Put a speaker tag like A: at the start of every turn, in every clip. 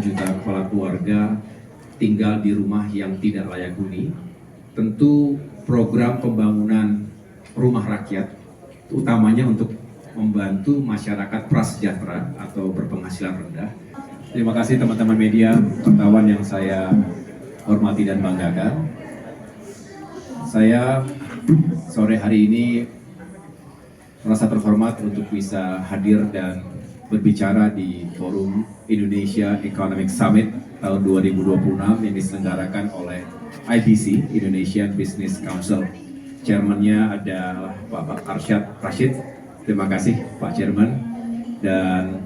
A: juta kepala keluarga tinggal di rumah yang tidak layak huni. Tentu program pembangunan rumah rakyat utamanya untuk membantu masyarakat prasejahtera atau berpenghasilan rendah. Terima kasih teman-teman media, wartawan yang saya hormati dan banggakan. Saya sore hari ini merasa terhormat untuk bisa hadir dan berbicara di Forum Indonesia Economic Summit tahun 2026 yang diselenggarakan oleh IBC, Indonesian Business Council. Chairman-nya adalah Bapak Arsyad Rashid. Terima kasih Pak Chairman. Dan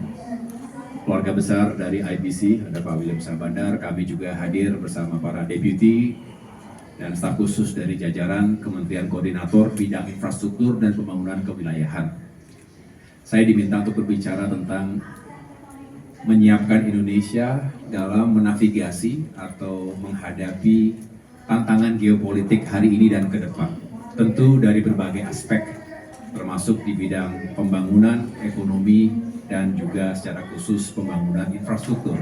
A: keluarga besar dari IBC, ada Pak William Sabandar. Kami juga hadir bersama para deputy dan staf khusus dari jajaran Kementerian Koordinator Bidang Infrastruktur dan Pembangunan Kewilayahan. Saya diminta untuk berbicara tentang menyiapkan Indonesia dalam menavigasi atau menghadapi tantangan geopolitik hari ini dan ke depan. Tentu dari berbagai aspek, termasuk di bidang pembangunan, ekonomi, dan juga secara khusus pembangunan infrastruktur.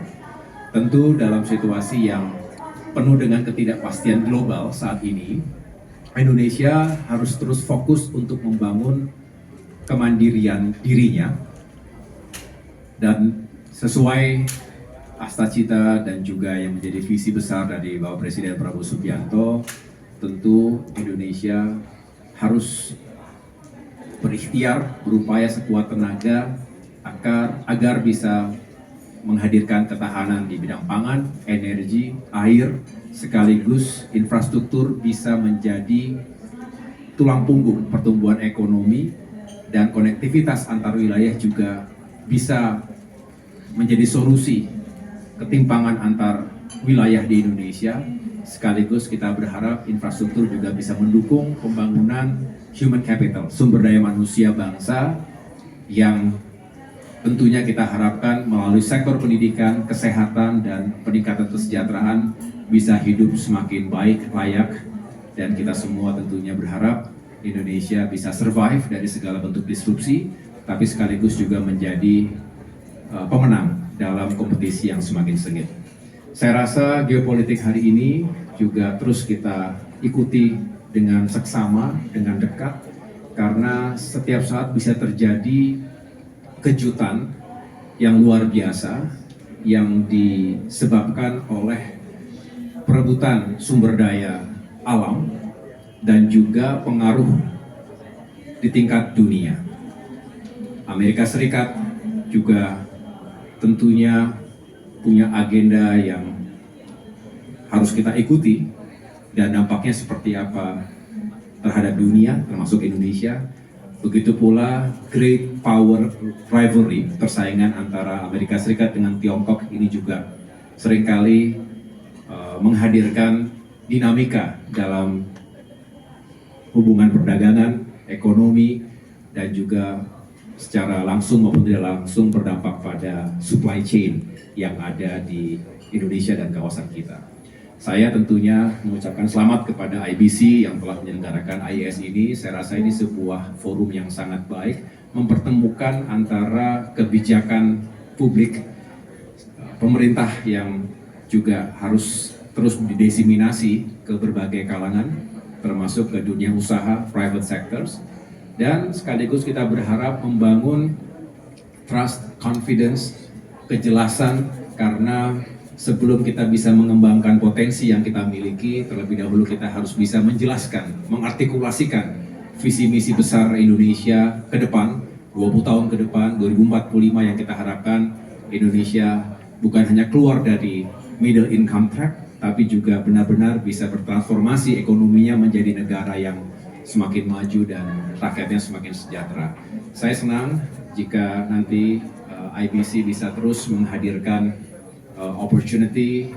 A: Tentu dalam situasi yang penuh dengan ketidakpastian global saat ini, Indonesia harus terus fokus untuk membangun kemandirian dirinya dan sesuai cita dan juga yang menjadi visi besar dari Bapak Presiden Prabowo Subianto, tentu Indonesia harus berikhtiar, berupaya sekuat tenaga agar bisa menghadirkan ketahanan di bidang pangan, energi, air, sekaligus infrastruktur bisa menjadi tulang punggung pertumbuhan ekonomi dan konektivitas antar wilayah juga bisa menjadi solusi ketimpangan antar wilayah di Indonesia. Sekaligus kita berharap infrastruktur juga bisa mendukung pembangunan human capital, sumber daya manusia bangsa yang tentunya kita harapkan melalui sektor pendidikan, kesehatan, dan peningkatan kesejahteraan bisa hidup semakin baik, layak, dan kita semua tentunya berharap Indonesia bisa survive dari segala bentuk disrupsi, tapi sekaligus juga menjadi pemenang dalam kompetisi yang semakin sengit. Saya rasa geopolitik hari ini juga terus kita ikuti dengan seksama, dengan dekat, karena setiap saat bisa terjadi kejutan yang luar biasa yang disebabkan oleh perebutan sumber daya alam dan juga pengaruh di tingkat dunia. Amerika Serikat juga tentunya punya agenda yang harus kita ikuti dan dampaknya seperti apa terhadap dunia termasuk Indonesia. Begitu pula great power rivalry, persaingan antara Amerika Serikat dengan Tiongkok ini juga seringkali menghadirkan dinamika dalam hubungan perdagangan, ekonomi, dan juga secara langsung maupun tidak langsung berdampak pada supply chain yang ada di Indonesia dan kawasan kita. Saya tentunya mengucapkan selamat kepada IBC yang telah menyelenggarakan IES ini. Saya rasa ini sebuah forum yang sangat baik, mempertemukan antara kebijakan publik, pemerintah yang juga harus terus didiseminasi ke berbagai kalangan, termasuk ke dunia usaha, private sectors, dan sekaligus kita berharap membangun trust, confidence, kejelasan, karena sebelum kita bisa mengembangkan potensi yang kita miliki, terlebih dahulu kita harus bisa menjelaskan, mengartikulasikan visi misi besar Indonesia ke depan, 20 tahun ke depan, 2045 yang kita harapkan Indonesia bukan hanya keluar dari middle income trap, tapi juga benar-benar bisa bertransformasi ekonominya menjadi negara yang semakin maju dan rakyatnya semakin sejahtera. Saya senang jika nanti IBC bisa terus menghadirkan opportunity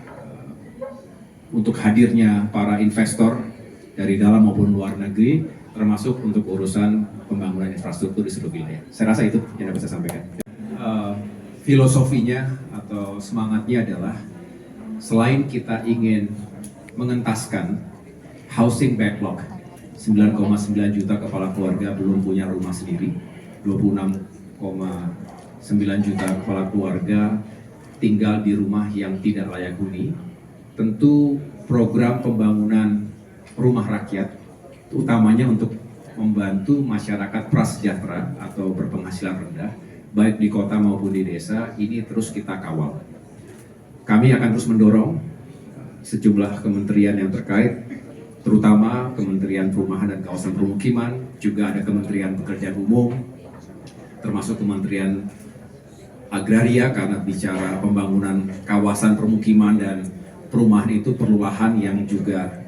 A: untuk hadirnya para investor dari dalam maupun luar negeri, termasuk untuk urusan pembangunan infrastruktur di seluruh wilayah. Saya rasa itu yang dapat saya sampaikan. Filosofinya atau semangatnya adalah selain kita ingin mengentaskan housing backlog, 9,9 juta kepala keluarga belum punya rumah sendiri, 26,9 juta kepala keluarga tinggal di rumah yang tidak layak huni. Tentu program pembangunan rumah rakyat, utamanya untuk membantu masyarakat prasejahtera atau berpenghasilan rendah, baik di kota maupun di desa, ini terus kita kawal. Kami akan terus mendorong sejumlah kementerian yang terkait, terutama Kementerian Perumahan dan Kawasan Permukiman, juga ada Kementerian Pekerjaan Umum, termasuk Kementerian Agraria, karena bicara pembangunan kawasan permukiman dan perumahan itu perlu lahan yang juga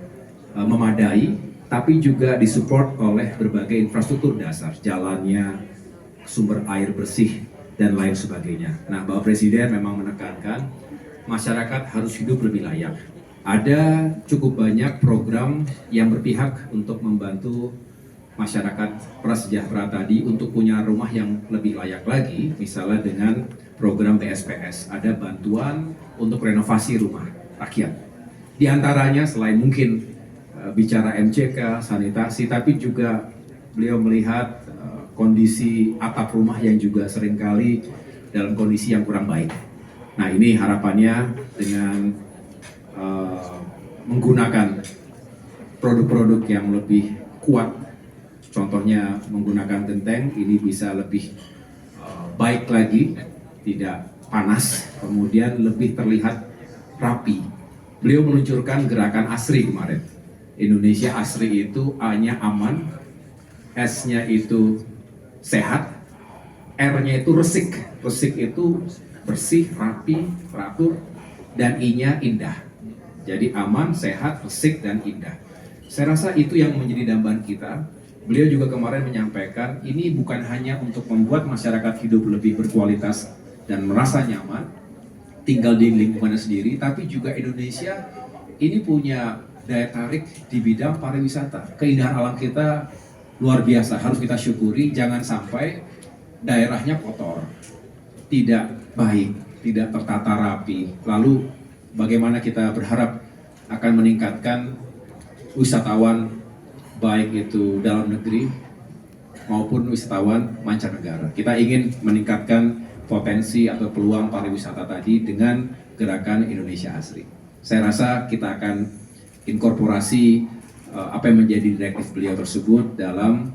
A: memadai, tapi juga disupport oleh berbagai infrastruktur dasar, jalannya, sumber air bersih, dan lain sebagainya. Nah, Bapak Presiden memang menekankan masyarakat harus hidup lebih layak. Ada cukup banyak program yang berpihak untuk membantu masyarakat prasejahtera tadi untuk punya rumah yang lebih layak lagi, misalnya dengan program BSPS, ada bantuan untuk renovasi rumah rakyat. Di antaranya selain mungkin bicara MCK, sanitasi, tapi juga beliau melihat kondisi atap rumah yang juga seringkali dalam kondisi yang kurang baik. Nah, ini harapannya dengan menggunakan produk-produk yang lebih kuat, contohnya menggunakan genteng, ini bisa lebih baik lagi, tidak panas, kemudian lebih terlihat rapi. Beliau meluncurkan gerakan ASRI kemarin. Indonesia ASRI itu A-nya aman, S-nya itu sehat, R-nya itu resik. Resik itu bersih, rapi, teratur, dan I-nya indah. Jadi aman, sehat, resik, dan indah. Saya rasa itu yang menjadi dambaan kita. Beliau juga kemarin menyampaikan ini bukan hanya untuk membuat masyarakat hidup lebih berkualitas dan merasa nyaman tinggal di lingkungannya sendiri, tapi juga Indonesia ini punya daya tarik di bidang pariwisata. Keindahan alam kita luar biasa, harus kita syukuri. Jangan sampai daerahnya kotor, tidak baik, tidak tertata rapi. Lalu bagaimana kita berharap akan meningkatkan wisatawan baik itu dalam negeri maupun wisatawan mancanegara. Kita ingin meningkatkan potensi atau peluang pariwisata tadi dengan gerakan Indonesia ASRI. Saya rasa kita akan inkorporasi apa yang menjadi direktif beliau tersebut dalam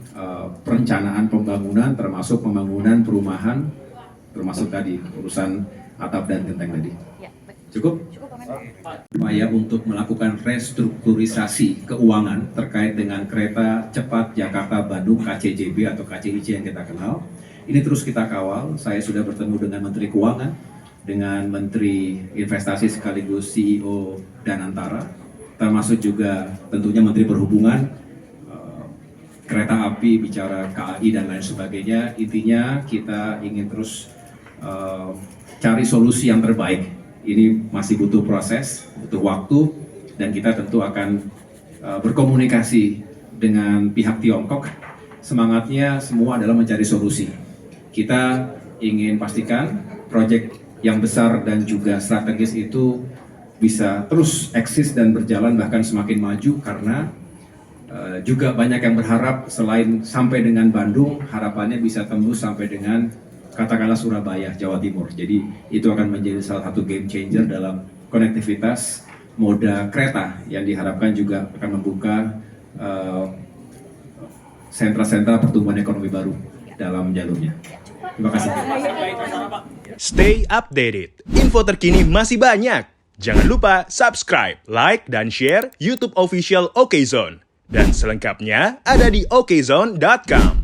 A: perencanaan pembangunan, termasuk pembangunan perumahan, termasuk tadi urusan atap dan genteng tadi. Cukup? Upaya untuk melakukan restrukturisasi keuangan terkait dengan kereta cepat Jakarta-Bandung KCJB atau KCIC yang kita kenal. Ini terus kita kawal. Saya sudah bertemu dengan Menteri Keuangan, dengan Menteri Investasi sekaligus CEO Danantara, termasuk juga tentunya Menteri Perhubungan, kereta api, bicara KAI dan lain sebagainya. Intinya kita ingin terus cari solusi yang terbaik. Ini masih butuh proses, butuh waktu, dan kita tentu akan berkomunikasi dengan pihak Tiongkok. Semangatnya semua adalah mencari solusi. Kita ingin pastikan proyek yang besar dan juga strategis itu bisa terus eksis dan berjalan, bahkan semakin maju, karena juga banyak yang berharap selain sampai dengan Bandung, harapannya bisa tembus sampai dengan katakanlah Surabaya, Jawa Timur. Jadi itu akan menjadi salah satu game changer dalam konektivitas moda kereta yang diharapkan juga akan membuka sentra-sentra pertumbuhan ekonomi baru dalam jalurnya. Terima kasih.
B: Stay updated. Info terkini masih banyak. Jangan lupa subscribe, like, dan share YouTube official OKZone. Dan selengkapnya ada di okezone.com.